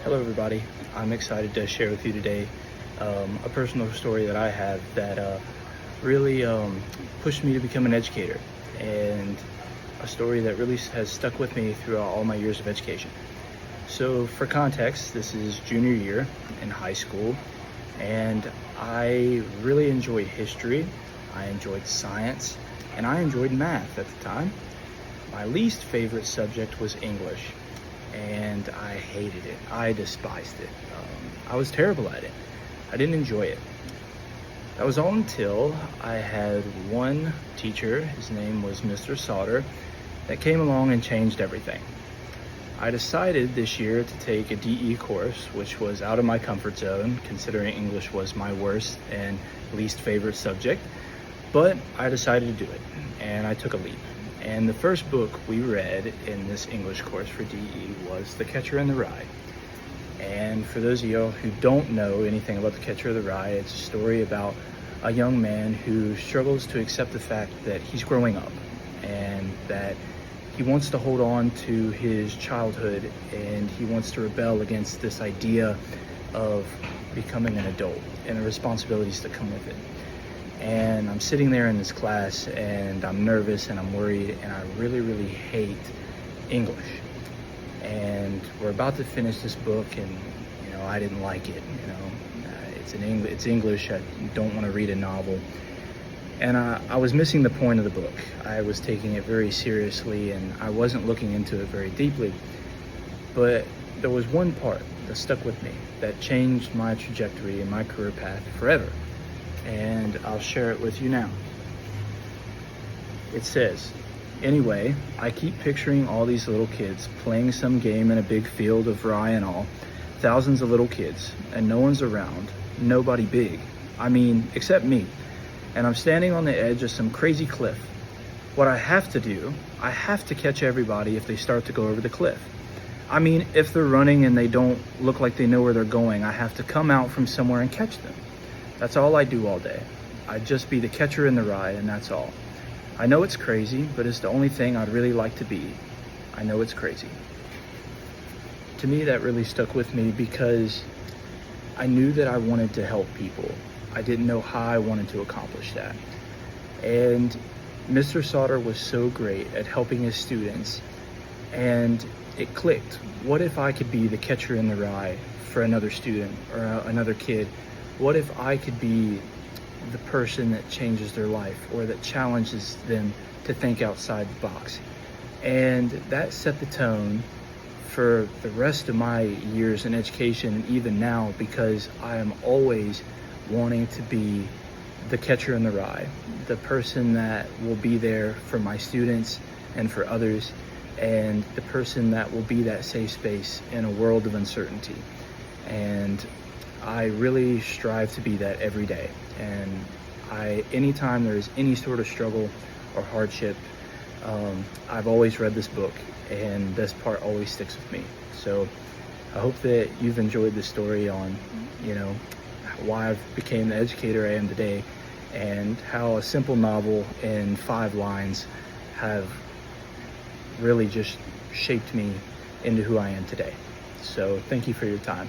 Hello, everybody. I'm excited to share with you today a personal story that I have that really pushed me to become an educator, and a story that really has stuck with me throughout all my years of education. So, for context, this is junior year in high school, and I really enjoyed history, I enjoyed science, and I enjoyed math at the time. My least favorite subject was English, and I hated it. I despised it. I was terrible at it. I didn't enjoy it. That was all until I had one teacher, his name was Mr. Sauter, that came along and changed everything. I decided this year to take a DE course, which was out of my comfort zone, considering English was my worst and least favorite subject, but I decided to do it, and I took a leap. And the first book we read in this English course for DE was The Catcher in the Rye. And for those of you who don't know anything about The Catcher in the Rye, it's a story about a young man who struggles to accept the fact that he's growing up and that he wants to hold on to his childhood, and he wants to rebel against this idea of becoming an adult and the responsibilities that come with it. And I'm sitting there in this class, and I'm nervous and I'm worried, and I really, really hate English. And we're about to finish this book, and I didn't like it. It's English. I don't want to read a novel. And I was missing the point of the book. I was taking it very seriously, and I wasn't looking into it very deeply. But there was one part that stuck with me that changed my trajectory and my career path forever. And I'll share it with you now. It says, "Anyway, I keep picturing all these little kids playing some game in a big field of rye and all, thousands of little kids, and no one's around, nobody big. I mean, except me. And I'm standing on the edge of some crazy cliff. What I have to do, I have to catch everybody if they start to go over the cliff. I mean, if they're running and they don't look like they know where they're going, I have to come out from somewhere and catch them. That's all I do all day. I'd just be the catcher in the rye, and that's all. I know it's crazy, but it's the only thing I'd really like to be. I know it's crazy." To me, that really stuck with me because I knew that I wanted to help people. I didn't know how I wanted to accomplish that. And Mr. Sauter was so great at helping his students, and it clicked. What if I could be the catcher in the rye for another student or another kid? What if I could be the person that changes their life or that challenges them to think outside the box? And that set the tone for the rest of my years in education, and even now, because I am always wanting to be the catcher in the rye, the person that will be there for my students and for others, and the person that will be that safe space in a world of uncertainty. And I really strive to be that every day. And anytime there's any sort of struggle or hardship, I've always read this book, and this part always sticks with me. So I hope that you've enjoyed this story on, why I've became the educator I am today, and how a simple novel in 5 lines have really just shaped me into who I am today. So thank you for your time.